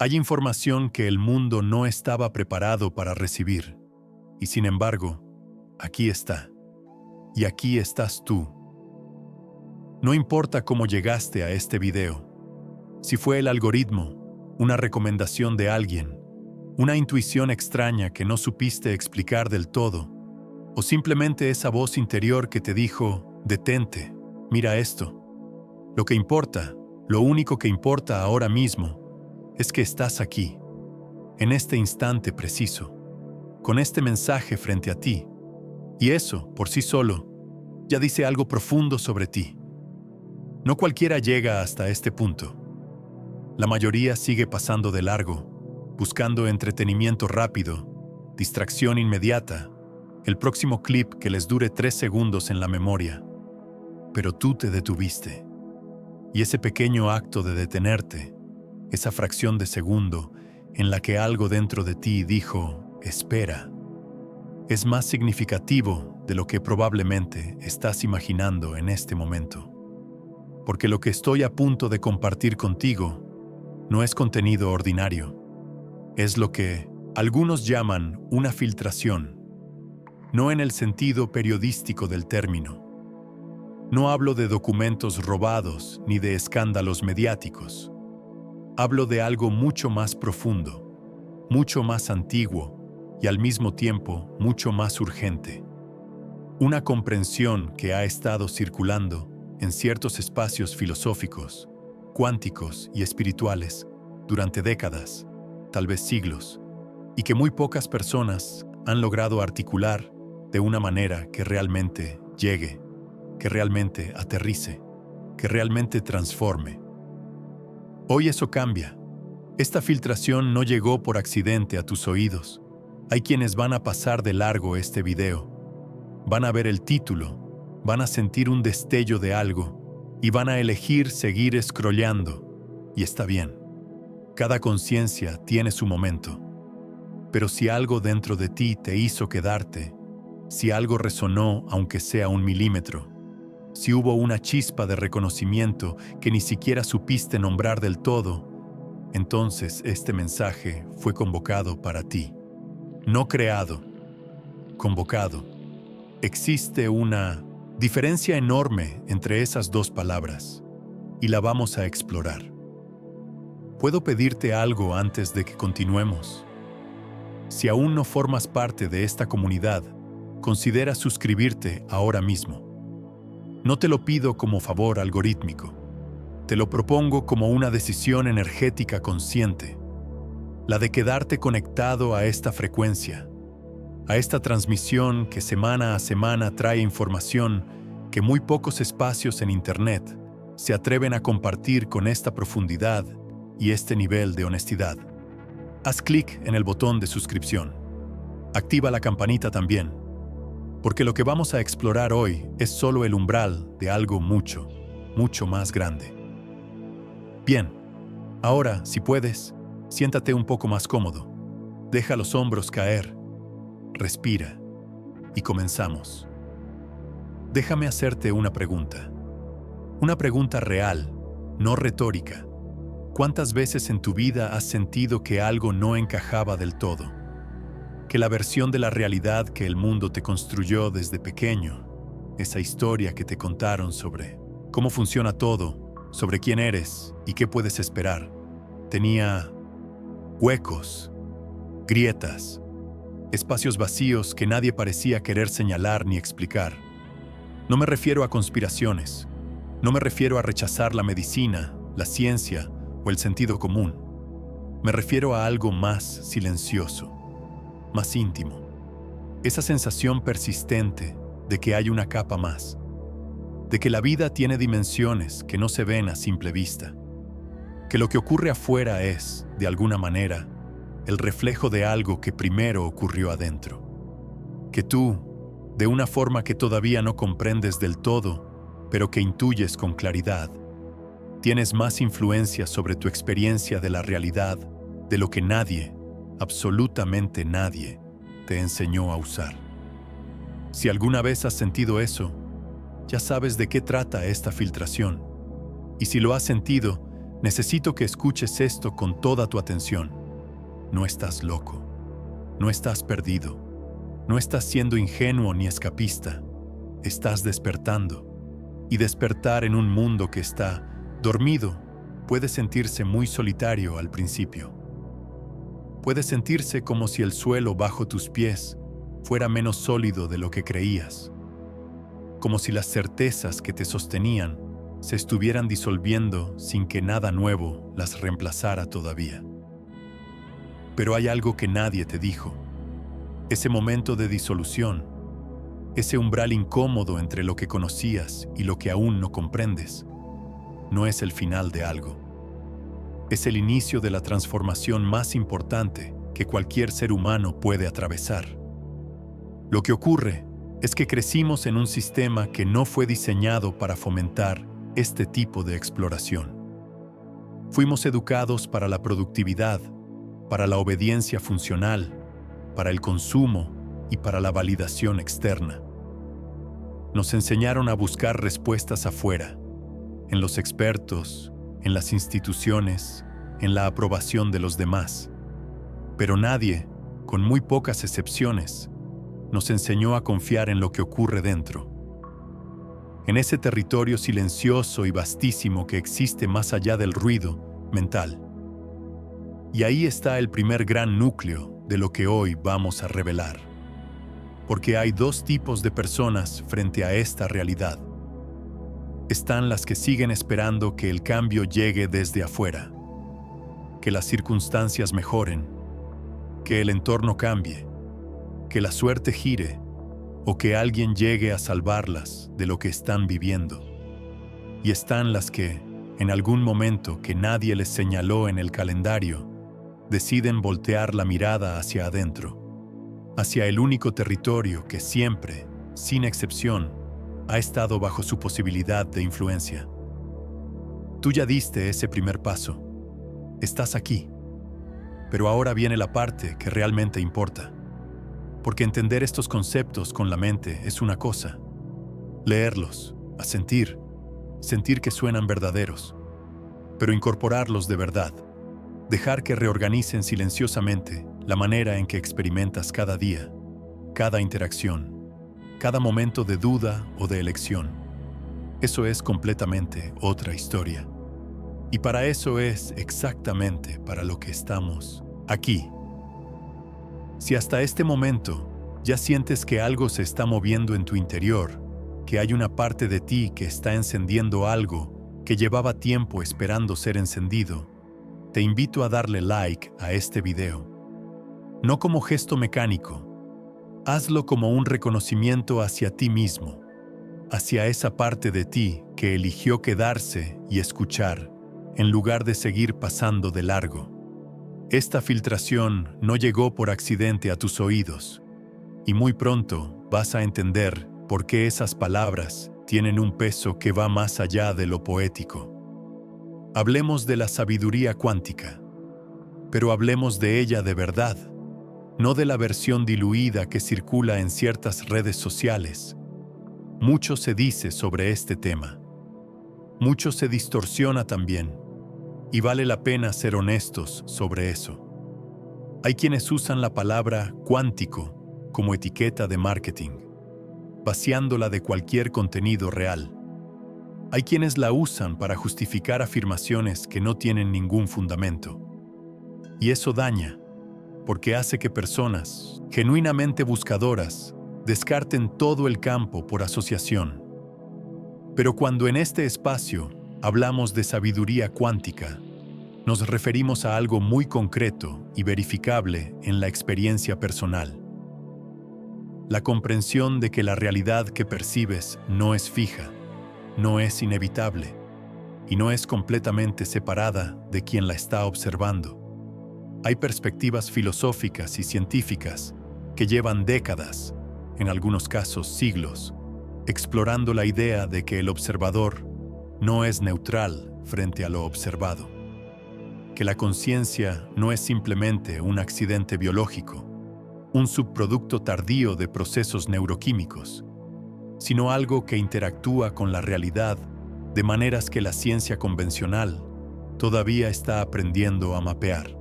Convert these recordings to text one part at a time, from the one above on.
Hay información que el mundo no estaba preparado para recibir. Y sin embargo, aquí está. Y aquí estás tú. No importa cómo llegaste a este video. Si fue el algoritmo, una recomendación de alguien, una intuición extraña que no supiste explicar del todo, o simplemente esa voz interior que te dijo, detente, mira esto. Lo que importa, lo único que importa ahora mismo, es que estás aquí, en este instante preciso, con este mensaje frente a ti. Y eso, por sí solo, ya dice algo profundo sobre ti. No cualquiera llega hasta este punto. La mayoría sigue pasando de largo, buscando entretenimiento rápido, distracción inmediata, el próximo clip que les dure 3 segundos en la memoria. Pero tú te detuviste. Y ese pequeño acto de detenerte, esa fracción de segundo en la que algo dentro de ti dijo, espera, es más significativo de lo que probablemente estás imaginando en este momento. Porque lo que estoy a punto de compartir contigo no es contenido ordinario. Es lo que algunos llaman una filtración, no en el sentido periodístico del término. No hablo de documentos robados ni de escándalos mediáticos. Hablo de algo mucho más profundo, mucho más antiguo y al mismo tiempo mucho más urgente. Una comprensión que ha estado circulando en ciertos espacios filosóficos, cuánticos y espirituales durante décadas, tal vez siglos, y que muy pocas personas han logrado articular de una manera que realmente llegue, que realmente aterrice, que realmente transforme. Hoy eso cambia. Esta filtración no llegó por accidente a tus oídos. Hay quienes van a pasar de largo este video. Van a ver el título, van a sentir un destello de algo y van a elegir seguir scrolleando. Y está bien. Cada conciencia tiene su momento. Pero si algo dentro de ti te hizo quedarte, si algo resonó aunque sea 1 milímetro, si hubo una chispa de reconocimiento que ni siquiera supiste nombrar del todo, entonces este mensaje fue convocado para ti. No creado, convocado. Existe una diferencia enorme entre esas dos palabras, y la vamos a explorar. ¿Puedo pedirte algo antes de que continuemos? Si aún no formas parte de esta comunidad, considera suscribirte ahora mismo. No te lo pido como favor algorítmico. Te lo propongo como una decisión energética consciente. La de quedarte conectado a esta frecuencia, a esta transmisión que semana a semana trae información que muy pocos espacios en Internet se atreven a compartir con esta profundidad y este nivel de honestidad. Haz clic en el botón de suscripción. Activa la campanita también. Porque lo que vamos a explorar hoy es solo el umbral de algo mucho, mucho más grande. Bien, ahora, si puedes, siéntate un poco más cómodo. Deja los hombros caer, respira y comenzamos. Déjame hacerte una pregunta real, no retórica. ¿Cuántas veces en tu vida has sentido que algo no encajaba del todo? Que la versión de la realidad que el mundo te construyó desde pequeño, esa historia que te contaron sobre cómo funciona todo, sobre quién eres y qué puedes esperar, tenía huecos, grietas, espacios vacíos que nadie parecía querer señalar ni explicar. No me refiero a conspiraciones, no me refiero a rechazar la medicina, la ciencia o el sentido común. Me refiero a algo más silencioso, más íntimo. Esa sensación persistente de que hay una capa más, de que la vida tiene dimensiones que no se ven a simple vista, que lo que ocurre afuera es, de alguna manera, el reflejo de algo que primero ocurrió adentro. Que tú, de una forma que todavía no comprendes del todo, pero que intuyes con claridad, tienes más influencia sobre tu experiencia de la realidad de lo que nadie, absolutamente nadie, te enseñó a usar. Si alguna vez has sentido eso, ya sabes de qué trata esta filtración. Y si lo has sentido, Necesito que escuches esto con toda tu atención. No estás loco. No estás perdido. No estás siendo ingenuo ni escapista. Estás despertando. Y despertar en un mundo que está dormido puede sentirse muy solitario al principio. Puede sentirse como si el suelo bajo tus pies fuera menos sólido de lo que creías. Como si las certezas que te sostenían se estuvieran disolviendo sin que nada nuevo las reemplazara todavía. Pero hay algo que nadie te dijo. Ese momento de disolución, ese umbral incómodo entre lo que conocías y lo que aún no comprendes, no es el final de algo. Es el inicio de la transformación más importante que cualquier ser humano puede atravesar. Lo que ocurre es que crecimos en un sistema que no fue diseñado para fomentar este tipo de exploración. Fuimos educados para la productividad, para la obediencia funcional, para el consumo y para la validación externa. Nos enseñaron a buscar respuestas afuera, en los expertos, en las instituciones, en la aprobación de los demás. Pero nadie, con muy pocas excepciones, nos enseñó a confiar en lo que ocurre dentro. En ese territorio silencioso y vastísimo que existe más allá del ruido mental. Y ahí está el primer gran núcleo de lo que hoy vamos a revelar. Porque hay dos tipos de personas frente a esta realidad. Están las que siguen esperando que el cambio llegue desde afuera, que las circunstancias mejoren, que el entorno cambie, que la suerte gire o que alguien llegue a salvarlas de lo que están viviendo. Y están las que, en algún momento que nadie les señaló en el calendario, deciden voltear la mirada hacia adentro, hacia el único territorio que siempre, sin excepción, ha estado bajo su posibilidad de influencia. Tú ya diste ese primer paso. Estás aquí. Pero ahora viene la parte que realmente importa. Porque entender estos conceptos con la mente es una cosa. Leerlos, sentir que suenan verdaderos. Pero incorporarlos de verdad. Dejar que reorganicen silenciosamente la manera en que experimentas cada día, cada interacción, cada momento de duda o de elección. Eso es completamente otra historia. Y para eso es exactamente para lo que estamos aquí. Si hasta este momento ya sientes que algo se está moviendo en tu interior, que hay una parte de ti que está encendiendo algo que llevaba tiempo esperando ser encendido, te invito a darle like a este video. No como gesto mecánico, hazlo como un reconocimiento hacia ti mismo, hacia esa parte de ti que eligió quedarse y escuchar, en lugar de seguir pasando de largo. Esta filtración no llegó por accidente a tus oídos, y muy pronto vas a entender por qué esas palabras tienen un peso que va más allá de lo poético. Hablemos de la sabiduría cuántica, pero hablemos de ella de verdad, no de la versión diluida que circula en ciertas redes sociales. Mucho se dice sobre este tema. Mucho se distorsiona también, y vale la pena ser honestos sobre eso. Hay quienes usan la palabra cuántico como etiqueta de marketing, vaciándola de cualquier contenido real. Hay quienes la usan para justificar afirmaciones que no tienen ningún fundamento. Y eso daña, porque hace que personas, genuinamente buscadoras, descarten todo el campo por asociación. Pero cuando en este espacio hablamos de sabiduría cuántica, nos referimos a algo muy concreto y verificable en la experiencia personal. La comprensión de que la realidad que percibes no es fija, no es inevitable y no es completamente separada de quien la está observando. Hay perspectivas filosóficas y científicas que llevan décadas, en algunos casos siglos, explorando la idea de que el observador no es neutral frente a lo observado, que la conciencia no es simplemente un accidente biológico, un subproducto tardío de procesos neuroquímicos, sino algo que interactúa con la realidad de maneras que la ciencia convencional todavía está aprendiendo a mapear.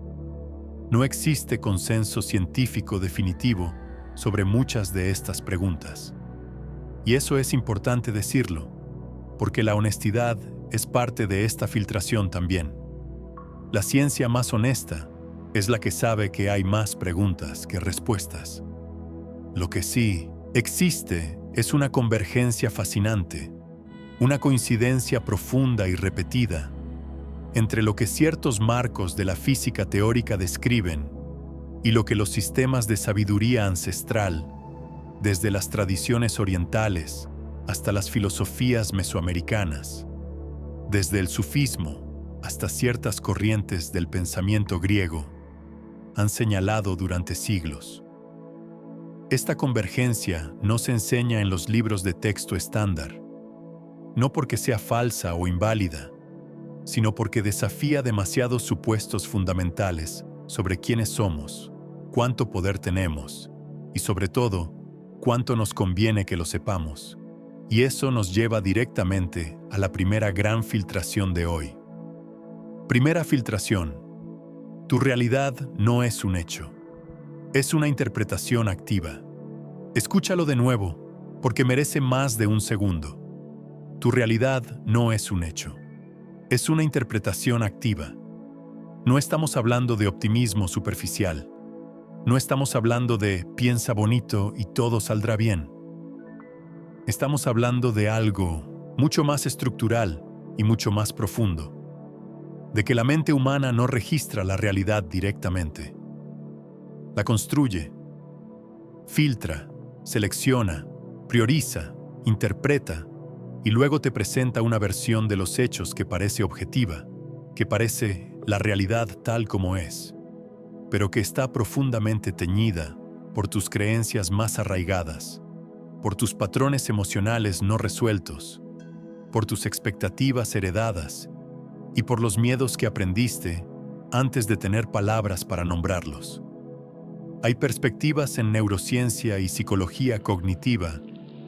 No existe consenso científico definitivo sobre muchas de estas preguntas. Y eso es importante decirlo, porque la honestidad es parte de esta filtración también. La ciencia más honesta es la que sabe que hay más preguntas que respuestas. Lo que sí existe es una convergencia fascinante, una coincidencia profunda y repetida entre lo que ciertos marcos de la física teórica describen y lo que los sistemas de sabiduría ancestral, desde las tradiciones orientales hasta las filosofías mesoamericanas, desde el sufismo hasta ciertas corrientes del pensamiento griego, han señalado durante siglos. Esta convergencia no se enseña en los libros de texto estándar, no porque sea falsa o inválida, sino porque desafía demasiados supuestos fundamentales sobre quiénes somos, cuánto poder tenemos y, sobre todo, cuánto nos conviene que lo sepamos. Y eso nos lleva directamente a la primera gran filtración de hoy. Primera filtración. Tu realidad no es un hecho. Es una interpretación activa. Escúchalo de nuevo, porque merece más de un segundo. Tu realidad no es un hecho. Es una interpretación activa. No estamos hablando de optimismo superficial. No estamos hablando de piensa bonito y todo saldrá bien. Estamos hablando de algo mucho más estructural y mucho más profundo. De que la mente humana no registra la realidad directamente. La construye, filtra, selecciona, prioriza, interpreta y luego te presenta una versión de los hechos que parece objetiva, que parece la realidad tal como es, pero que está profundamente teñida por tus creencias más arraigadas, por tus patrones emocionales no resueltos, por tus expectativas heredadas y por los miedos que aprendiste antes de tener palabras para nombrarlos. Hay perspectivas en neurociencia y psicología cognitiva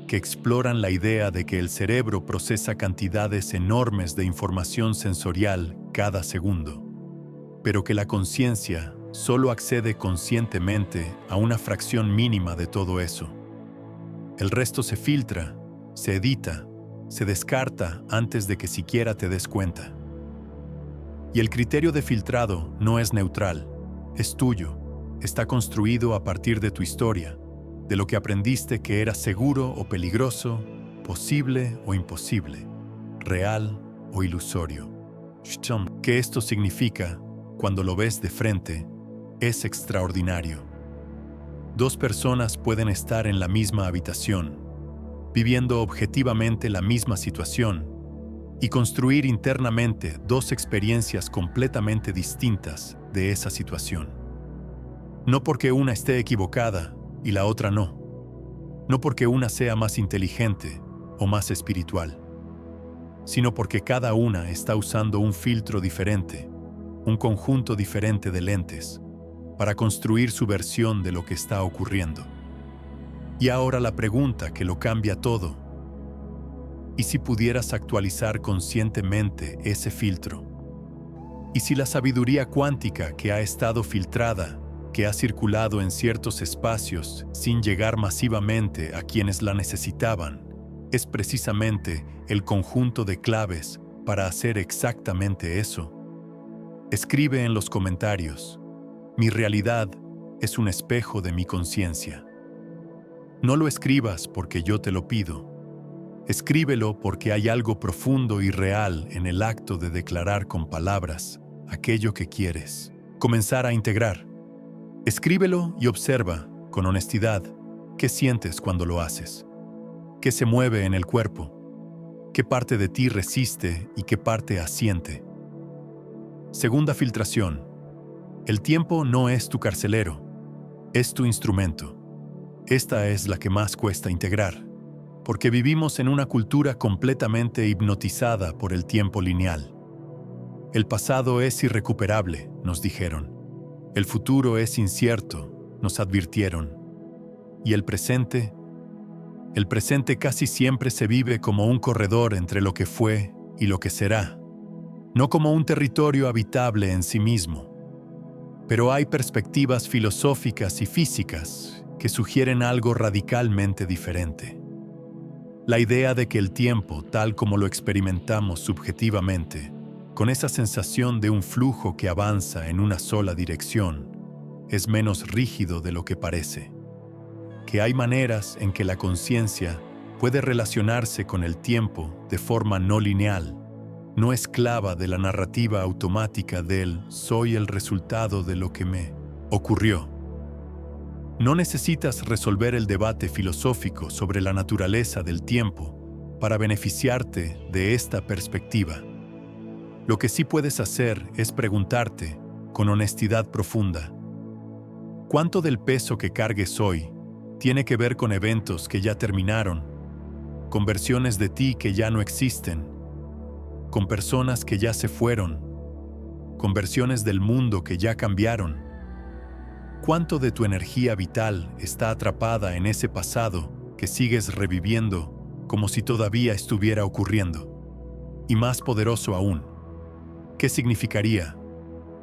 que exploran la idea de que el cerebro procesa cantidades enormes de información sensorial cada segundo, pero que la conciencia solo accede conscientemente a una fracción mínima de todo eso. El resto se filtra, se edita, se descarta antes de que siquiera te des cuenta. Y el criterio de filtrado no es neutral, es tuyo, está construido a partir de tu historia, de lo que aprendiste que era seguro o peligroso, posible o imposible, real o ilusorio. ¿Qué esto significa cuando lo ves de frente? Es extraordinario. Dos personas pueden estar en la misma habitación, viviendo objetivamente la misma situación, y construir internamente dos experiencias completamente distintas de esa situación. No porque una esté equivocada y la otra no. No porque una sea más inteligente o más espiritual, sino porque cada una está usando un filtro diferente, un conjunto diferente de lentes, para construir su versión de lo que está ocurriendo. Y ahora la pregunta que lo cambia todo: ¿y si pudieras actualizar conscientemente ese filtro? ¿Y si la sabiduría cuántica que ha estado filtrada, que ha circulado en ciertos espacios sin llegar masivamente a quienes la necesitaban, es precisamente el conjunto de claves para hacer exactamente eso? Escribe en los comentarios: mi realidad es un espejo de mi conciencia. No lo escribas porque yo te lo pido. Escríbelo porque hay algo profundo y real en el acto de declarar con palabras aquello que quieres comenzar a integrar. Escríbelo y observa, con honestidad, qué sientes cuando lo haces, qué se mueve en el cuerpo, qué parte de ti resiste y qué parte asiente. Segunda filtración. El tiempo no es tu carcelero, es tu instrumento. Esta es la que más cuesta integrar, porque vivimos en una cultura completamente hipnotizada por el tiempo lineal. El pasado es irrecuperable, nos dijeron. El futuro es incierto, nos advirtieron. Y el presente casi siempre se vive como un corredor entre lo que fue y lo que será. no como un territorio habitable en sí mismo. Pero hay perspectivas filosóficas y físicas que sugieren algo radicalmente diferente. La idea de que el tiempo, tal como lo experimentamos subjetivamente, con esa sensación de un flujo que avanza en una sola dirección, es menos rígido de lo que parece. Que hay maneras en que la conciencia puede relacionarse con el tiempo de forma no lineal, no esclava de la narrativa automática del «soy el resultado de lo que me ocurrió». No necesitas resolver el debate filosófico sobre la naturaleza del tiempo para beneficiarte de esta perspectiva. Lo que sí puedes hacer es preguntarte, con honestidad profunda, ¿cuánto del peso que cargues hoy tiene que ver con eventos que ya terminaron, con versiones de ti que ya no existen, con personas que ya se fueron, con versiones del mundo que ya cambiaron? ¿Cuánto de tu energía vital está atrapada en ese pasado que sigues reviviendo como si todavía estuviera ocurriendo? Y más poderoso aún, ¿qué significaría,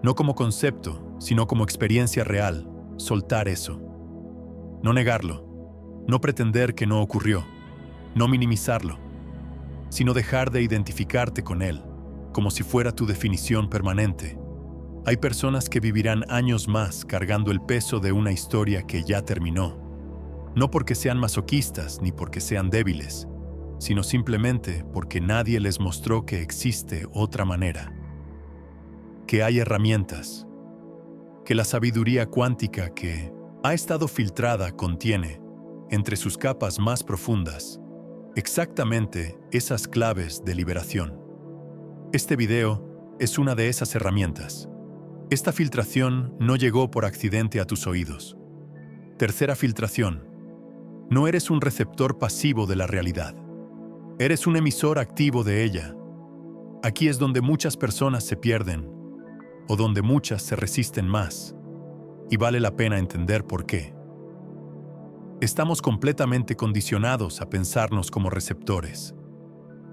no como concepto, sino como experiencia real, soltar eso? No negarlo, no pretender que no ocurrió, no minimizarlo, sino dejar de identificarte con él, como si fuera tu definición permanente. Hay personas que vivirán años más cargando el peso de una historia que ya terminó, no porque sean masoquistas ni porque sean débiles, sino simplemente porque nadie les mostró que existe otra manera, que hay herramientas, que la sabiduría cuántica que ha estado filtrada contiene, entre sus capas más profundas, exactamente esas claves de liberación. Este video es una de esas herramientas. Esta filtración no llegó por accidente a tus oídos. Tercera filtración. No eres un receptor pasivo de la realidad. Eres un emisor activo de ella. Aquí es donde muchas personas se pierden, o donde muchas se resisten más, y vale la pena entender por qué. Estamos completamente condicionados a pensarnos como receptores.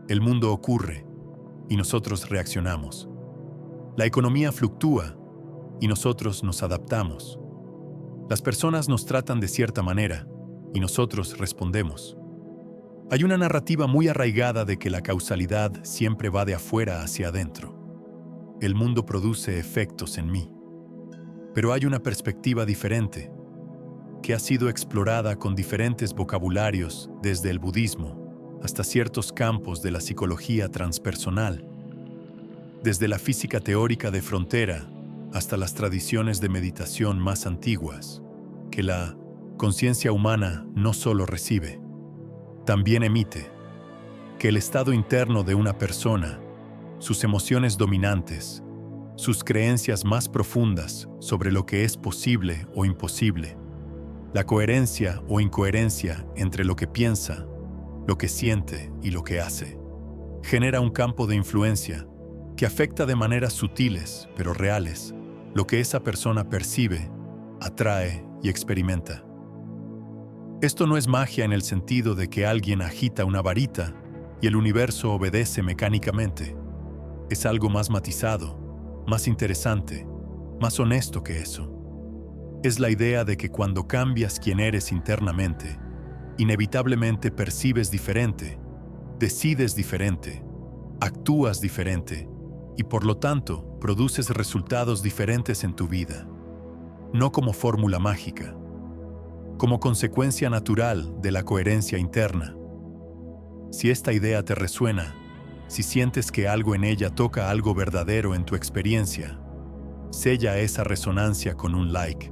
El mundo ocurre y nosotros reaccionamos. La economía fluctúa y nosotros nos adaptamos. Las personas nos tratan de cierta manera y nosotros respondemos. Hay una narrativa muy arraigada de que la causalidad siempre va de afuera hacia adentro. El mundo produce efectos en mí. Pero hay una perspectiva diferente, que ha sido explorada con diferentes vocabularios desde el budismo hasta ciertos campos de la psicología transpersonal, desde la física teórica de frontera hasta las tradiciones de meditación más antiguas, que la conciencia humana no solo recibe, también emite, que el estado interno de una persona, sus emociones dominantes, sus creencias más profundas sobre lo que es posible o imposible, la coherencia o incoherencia entre lo que piensa, lo que siente y lo que hace, genera un campo de influencia que afecta de maneras sutiles pero reales lo que esa persona percibe, atrae y experimenta. Esto no es magia en el sentido de que alguien agita una varita y el universo obedece mecánicamente. Es algo más matizado, más interesante, más honesto que eso. Es la idea de que cuando cambias quién eres internamente, inevitablemente percibes diferente, decides diferente, actúas diferente y por lo tanto produces resultados diferentes en tu vida. No como fórmula mágica, como consecuencia natural de la coherencia interna. Si esta idea te resuena, si sientes que algo en ella toca algo verdadero en tu experiencia, sella esa resonancia con un like.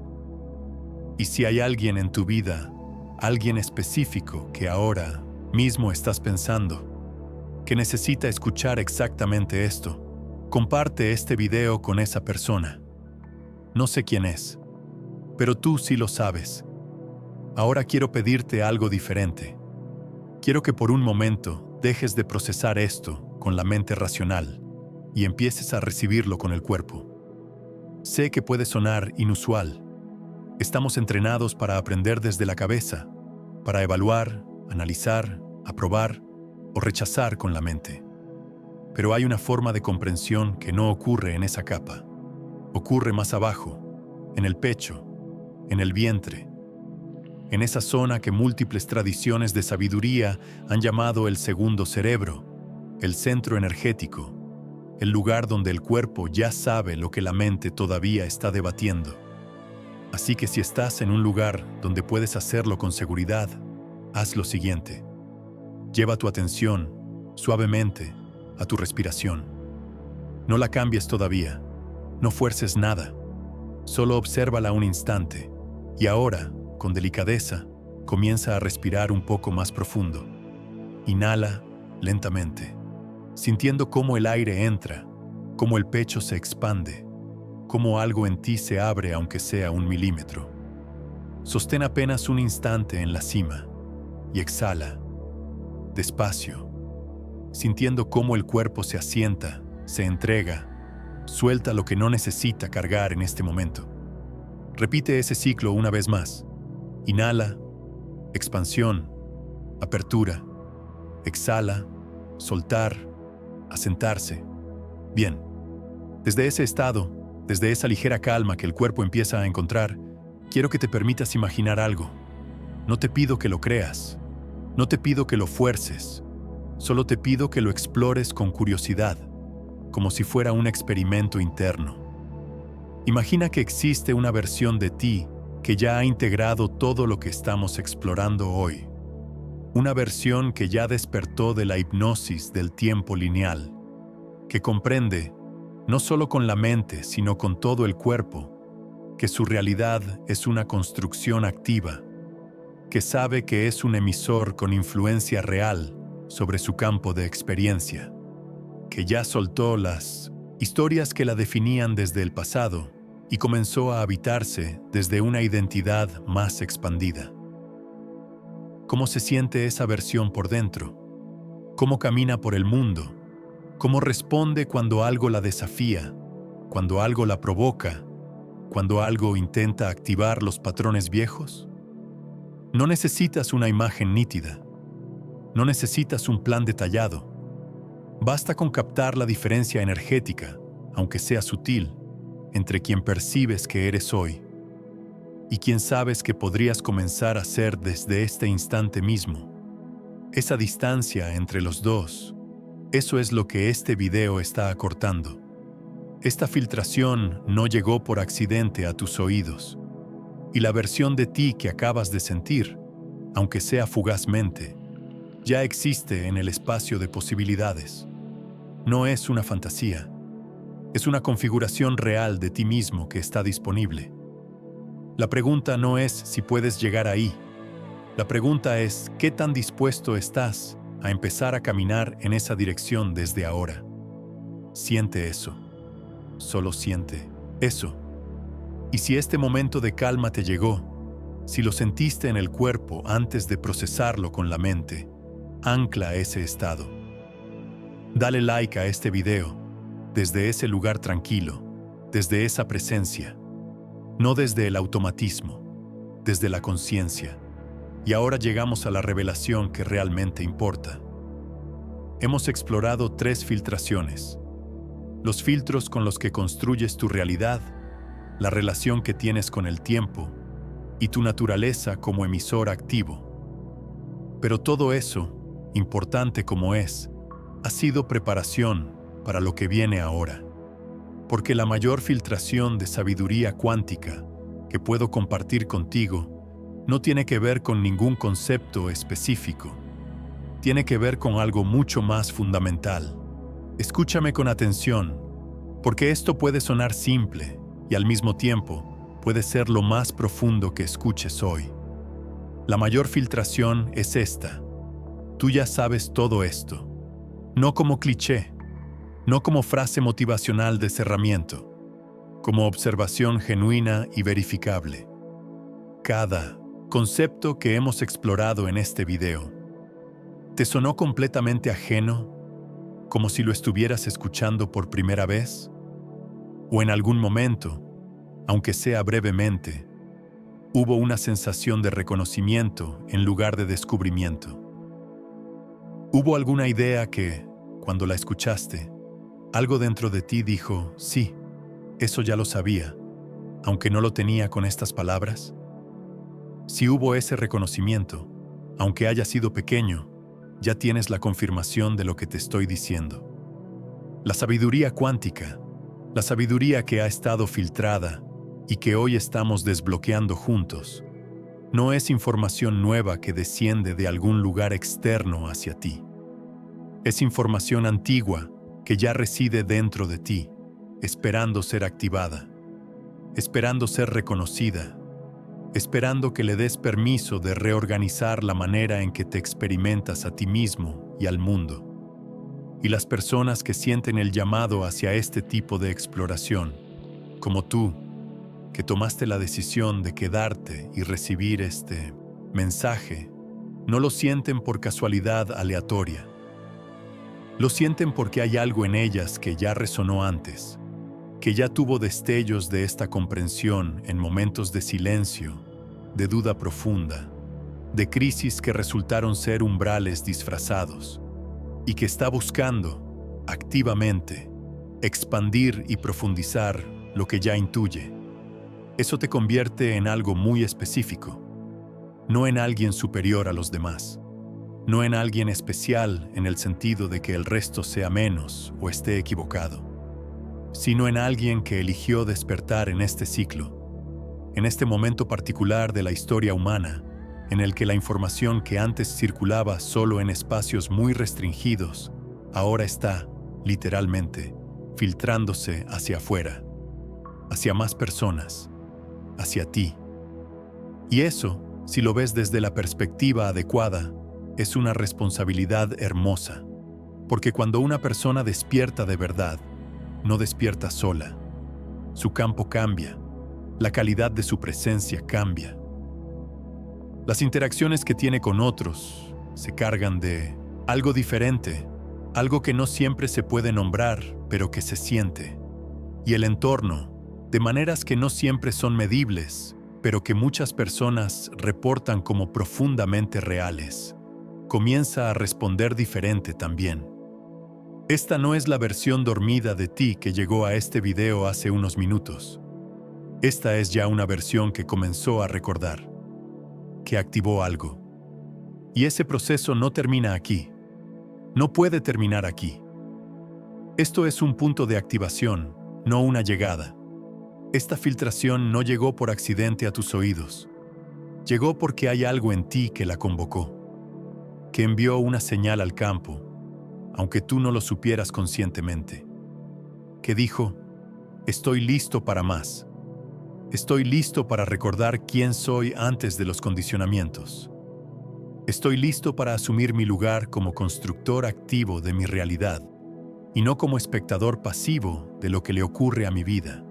Y si hay alguien en tu vida, alguien específico que ahora mismo estás pensando, que necesita escuchar exactamente esto, comparte este video con esa persona. No sé quién es, pero tú sí lo sabes. Ahora quiero pedirte algo diferente. Quiero que por un momento dejes de procesar esto con la mente racional y empieces a recibirlo con el cuerpo. Sé que puede sonar inusual. Estamos entrenados para aprender desde la cabeza, para evaluar, analizar, aprobar o rechazar con la mente. Pero hay una forma de comprensión que no ocurre en esa capa. Ocurre más abajo, en el pecho, en el vientre, en esa zona que múltiples tradiciones de sabiduría han llamado el segundo cerebro, el centro energético, el lugar donde el cuerpo ya sabe lo que la mente todavía está debatiendo. Así que si estás en un lugar donde puedes hacerlo con seguridad, haz lo siguiente. Lleva tu atención, suavemente, a tu respiración. No la cambies todavía, no fuerces nada, solo obsérvala un instante y ahora, con delicadeza, comienza a respirar un poco más profundo. Inhala lentamente, sintiendo cómo el aire entra, cómo el pecho se expande, cómo algo en ti se abre aunque sea 1 milímetro. Sostén apenas un instante en la cima y exhala, despacio, sintiendo cómo el cuerpo se asienta, se entrega, suelta lo que no necesita cargar en este momento. Repite ese ciclo una vez más. Inhala, expansión, apertura, exhala, soltar, asentarse. Bien, desde ese estado, desde esa ligera calma que el cuerpo empieza a encontrar, quiero que te permitas imaginar algo. No te pido que lo creas, no te pido que lo fuerces, solo te pido que lo explores con curiosidad, como si fuera un experimento interno. Imagina que existe una versión de ti que ya ha integrado todo lo que estamos explorando hoy. Una versión que ya despertó de la hipnosis del tiempo lineal, que comprende, no solo con la mente, sino con todo el cuerpo, que su realidad es una construcción activa, que sabe que es un emisor con influencia real sobre su campo de experiencia, que ya soltó las historias que la definían desde el pasado y comenzó a habitarse desde una identidad más expandida. ¿Cómo se siente esa versión por dentro? ¿Cómo camina por el mundo? ¿Cómo responde cuando algo la desafía? ¿Cuando algo la provoca? ¿Cuando algo intenta activar los patrones viejos? No necesitas una imagen nítida. No necesitas un plan detallado. Basta con captar la diferencia energética, aunque sea sutil, entre quien percibes que eres hoy y quien sabes que podrías comenzar a ser desde este instante mismo. Esa distancia entre los dos, eso es lo que este video está acortando. Esta filtración no llegó por accidente a tus oídos, y la versión de ti que acabas de sentir, aunque sea fugazmente, ya existe en el espacio de posibilidades. No es una fantasía, es una configuración real de ti mismo que está disponible. La pregunta no es si puedes llegar ahí. La pregunta es ¿qué tan dispuesto estás a empezar a caminar en esa dirección desde ahora? Siente eso. Solo siente eso. Y si este momento de calma te llegó, si lo sentiste en el cuerpo antes de procesarlo con la mente, ancla ese estado. Dale like a este video, desde ese lugar tranquilo, desde esa presencia, no desde el automatismo, desde la conciencia. Y ahora llegamos a la revelación que realmente importa. Hemos explorado 3 filtraciones. Los filtros con los que construyes tu realidad, la relación que tienes con el tiempo y tu naturaleza como emisor activo. Pero todo eso, importante como es, ha sido preparación para lo que viene ahora. Porque la mayor filtración de sabiduría cuántica que puedo compartir contigo no tiene que ver con ningún concepto específico. Tiene que ver con algo mucho más fundamental. Escúchame con atención, porque esto puede sonar simple y al mismo tiempo puede ser lo más profundo que escuches hoy. La mayor filtración es esta. Tú ya sabes todo esto. No como cliché, no como frase motivacional de cerramiento, como observación genuina y verificable. Cada concepto que hemos explorado en este video, ¿te sonó completamente ajeno, como si lo estuvieras escuchando por primera vez? ¿O en algún momento, aunque sea brevemente, hubo una sensación de reconocimiento en lugar de descubrimiento? ¿Hubo alguna idea que, cuando la escuchaste, algo dentro de ti dijo, sí, eso ya lo sabía, aunque no lo tenía con estas palabras. Si hubo ese reconocimiento, aunque haya sido pequeño, ya tienes la confirmación de lo que te estoy diciendo. La sabiduría cuántica, la sabiduría que ha estado filtrada y que hoy estamos desbloqueando juntos, no es información nueva que desciende de algún lugar externo hacia ti. Es información antigua que ya reside dentro de ti, esperando ser activada, esperando ser reconocida, esperando que le des permiso de reorganizar la manera en que te experimentas a ti mismo y al mundo. Y las personas que sienten el llamado hacia este tipo de exploración, como tú, que tomaste la decisión de quedarte y recibir este mensaje, no lo sienten por casualidad aleatoria. Lo sienten porque hay algo en ellas que ya resonó antes, que ya tuvo destellos de esta comprensión en momentos de silencio, de duda profunda, de crisis que resultaron ser umbrales disfrazados, y que está buscando, activamente, expandir y profundizar lo que ya intuye. Eso te convierte en algo muy específico, no en alguien superior a los demás, no en alguien especial en el sentido de que el resto sea menos o esté equivocado, sino en alguien que eligió despertar en este ciclo, en este momento particular de la historia humana, en el que la información que antes circulaba solo en espacios muy restringidos, ahora está, literalmente, filtrándose hacia afuera, hacia más personas, hacia ti. Y eso, si lo ves desde la perspectiva adecuada, es una responsabilidad hermosa, porque cuando una persona despierta de verdad, no despierta sola. Su campo cambia, la calidad de su presencia cambia. Las interacciones que tiene con otros se cargan de algo diferente, algo que no siempre se puede nombrar, pero que se siente. Y el entorno, de maneras que no siempre son medibles, pero que muchas personas reportan como profundamente reales, comienza a responder diferente también. Esta no es la versión dormida de ti que llegó a este video hace unos minutos. Esta es ya una versión que comenzó a recordar, que activó algo. Y ese proceso no termina aquí. No puede terminar aquí. Esto es un punto de activación, no una llegada. Esta filtración no llegó por accidente a tus oídos. Llegó porque hay algo en ti que la convocó, que envió una señal al campo, aunque tú no lo supieras conscientemente, que dijo, estoy listo para más. Estoy listo para recordar quién soy antes de los condicionamientos. Estoy listo para asumir mi lugar como constructor activo de mi realidad y no como espectador pasivo de lo que le ocurre a mi vida.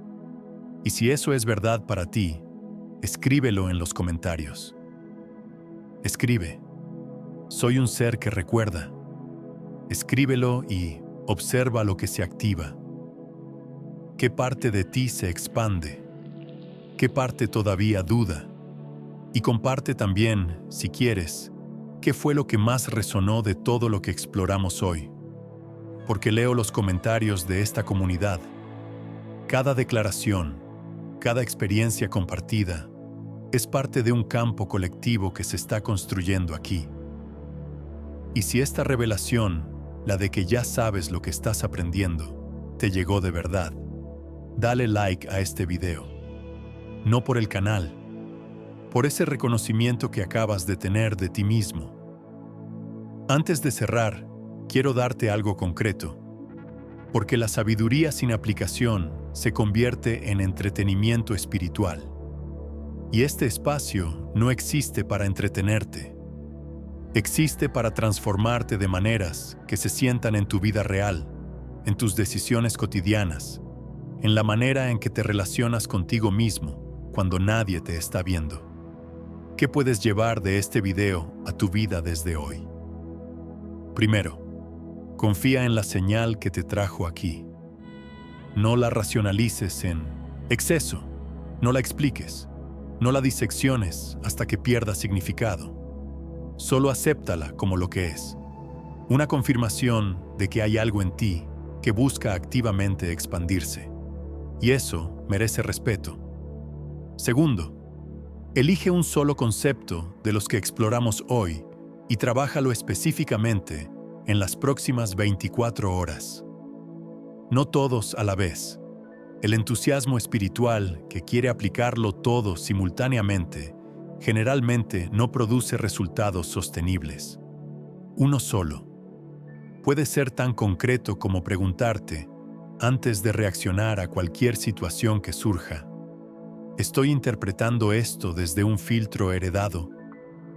Y si eso es verdad para ti, escríbelo en los comentarios. Escribe, soy un ser que recuerda. Escríbelo y observa lo que se activa. ¿Qué parte de ti se expande? ¿Qué parte todavía duda? Y comparte también, si quieres, qué fue lo que más resonó de todo lo que exploramos hoy. Porque leo los comentarios de esta comunidad. Cada declaración, cada experiencia compartida, es parte de un campo colectivo que se está construyendo aquí. Y si esta revelación, la de que ya sabes lo que estás aprendiendo, te llegó de verdad, dale like a este video. No por el canal, por ese reconocimiento que acabas de tener de ti mismo. Antes de cerrar, quiero darte algo concreto, porque la sabiduría sin aplicación se convierte en entretenimiento espiritual. Y este espacio no existe para entretenerte. Existe para transformarte de maneras que se sientan en tu vida real, en tus decisiones cotidianas, en la manera en que te relacionas contigo mismo cuando nadie te está viendo. ¿Qué puedes llevar de este video a tu vida desde hoy? Primero, confía en la señal que te trajo aquí. No la racionalices en exceso, no la expliques, no la disecciones hasta que pierda significado. Solo acéptala como lo que es. Una confirmación de que hay algo en ti que busca activamente expandirse. Y eso merece respeto. Segundo, elige un solo concepto de los que exploramos hoy y trabájalo específicamente en las próximas 24 horas. No todos a la vez. El entusiasmo espiritual que quiere aplicarlo todo simultáneamente generalmente no produce resultados sostenibles. Uno solo. Puede ser tan concreto como preguntarte, antes de reaccionar a cualquier situación que surja, ¿estoy interpretando esto desde un filtro heredado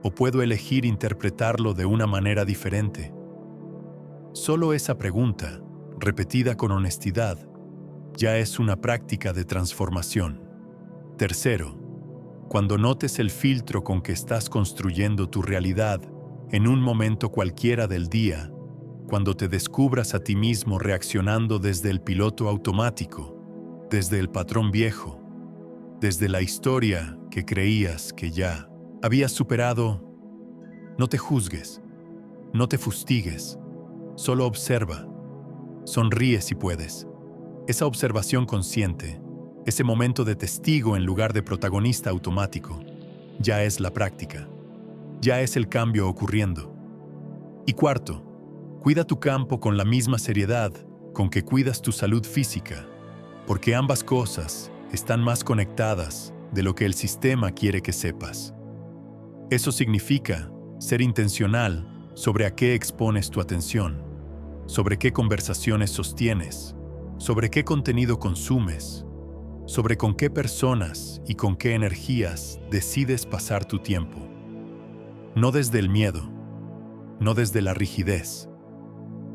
o puedo elegir interpretarlo de una manera diferente? Solo esa pregunta, repetida con honestidad, ya es una práctica de transformación. Tercero, cuando notes el filtro con que estás construyendo tu realidad en un momento cualquiera del día, cuando te descubras a ti mismo reaccionando desde el piloto automático, desde el patrón viejo, desde la historia que creías que ya habías superado, no te juzgues, no te fustigues, solo observa, sonríe si puedes. Esa observación consciente, ese momento de testigo en lugar de protagonista automático, ya es la práctica, ya es el cambio ocurriendo. Y cuarto, cuida tu campo con la misma seriedad con que cuidas tu salud física, porque ambas cosas están más conectadas de lo que el sistema quiere que sepas. Eso significa ser intencional sobre a qué expones tu atención, sobre qué conversaciones sostienes, sobre qué contenido consumes, sobre con qué personas y con qué energías decides pasar tu tiempo. No desde el miedo, no desde la rigidez,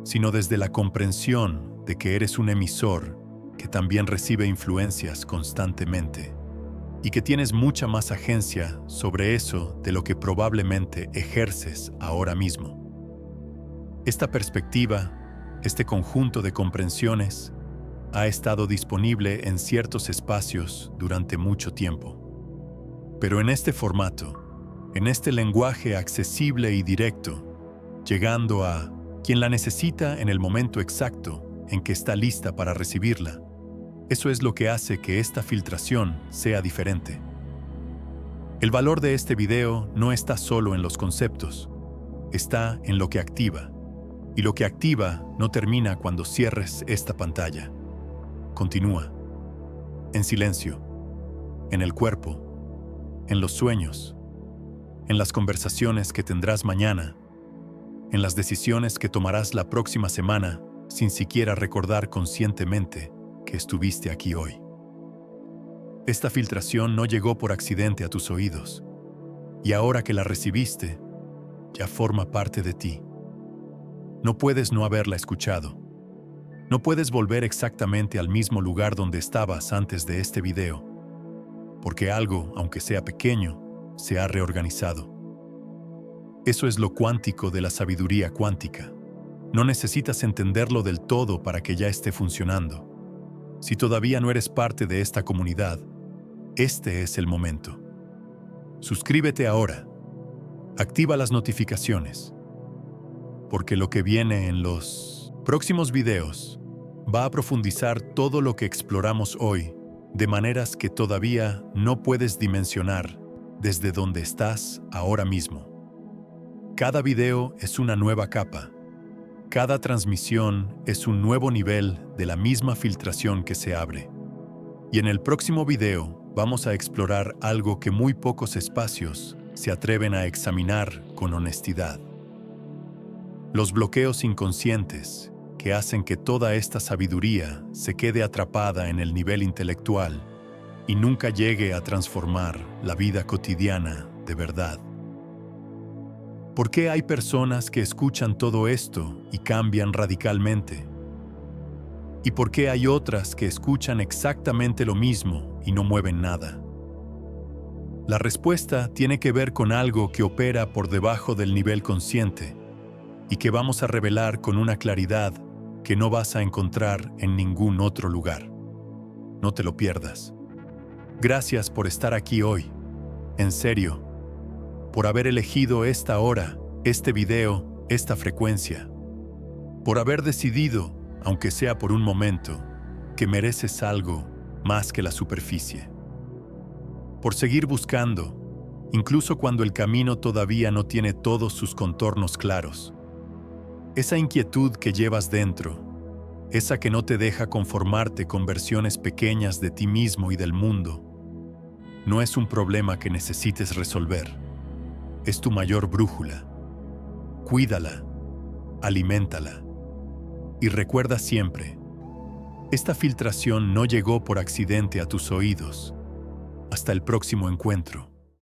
sino desde la comprensión de que eres un emisor que también recibe influencias constantemente y que tienes mucha más agencia sobre eso de lo que probablemente ejerces ahora mismo. Esta perspectiva, este conjunto de comprensiones, ha estado disponible en ciertos espacios durante mucho tiempo. Pero en este formato, en este lenguaje accesible y directo, llegando a quien la necesita en el momento exacto en que está lista para recibirla, eso es lo que hace que esta filtración sea diferente. El valor de este video no está solo en los conceptos, está en lo que activa. Y lo que activa no termina cuando cierres esta pantalla. Continúa. En silencio. En el cuerpo. En los sueños. En las conversaciones que tendrás mañana. En las decisiones que tomarás la próxima semana sin siquiera recordar conscientemente que estuviste aquí hoy. Esta filtración no llegó por accidente a tus oídos. Y ahora que la recibiste, ya forma parte de ti. No puedes no haberla escuchado. No puedes volver exactamente al mismo lugar donde estabas antes de este video, porque algo, aunque sea pequeño, se ha reorganizado. Eso es lo cuántico de la sabiduría cuántica. No necesitas entenderlo del todo para que ya esté funcionando. Si todavía no eres parte de esta comunidad, este es el momento. Suscríbete ahora. Activa las notificaciones. Porque lo que viene en los próximos videos va a profundizar todo lo que exploramos hoy de maneras que todavía no puedes dimensionar desde donde estás ahora mismo. Cada video es una nueva capa. Cada transmisión es un nuevo nivel de la misma filtración que se abre. Y en el próximo video vamos a explorar algo que muy pocos espacios se atreven a examinar con honestidad. Los bloqueos inconscientes que hacen que toda esta sabiduría se quede atrapada en el nivel intelectual y nunca llegue a transformar la vida cotidiana de verdad. ¿Por qué hay personas que escuchan todo esto y cambian radicalmente? ¿Y por qué hay otras que escuchan exactamente lo mismo y no mueven nada? La respuesta tiene que ver con algo que opera por debajo del nivel consciente y que vamos a revelar con una claridad que no vas a encontrar en ningún otro lugar. No te lo pierdas. Gracias por estar aquí hoy. En serio. Por haber elegido esta hora, este video, esta frecuencia. por haber decidido, aunque sea por un momento, que mereces algo más que la superficie. Por seguir buscando, incluso cuando el camino todavía no tiene todos sus contornos claros. Esa inquietud que llevas dentro, esa que no te deja conformarte con versiones pequeñas de ti mismo y del mundo, no es un problema que necesites resolver. Es tu mayor brújula. Cuídala, aliméntala. Y recuerda siempre, esta filtración no llegó por accidente a tus oídos. Hasta el próximo encuentro.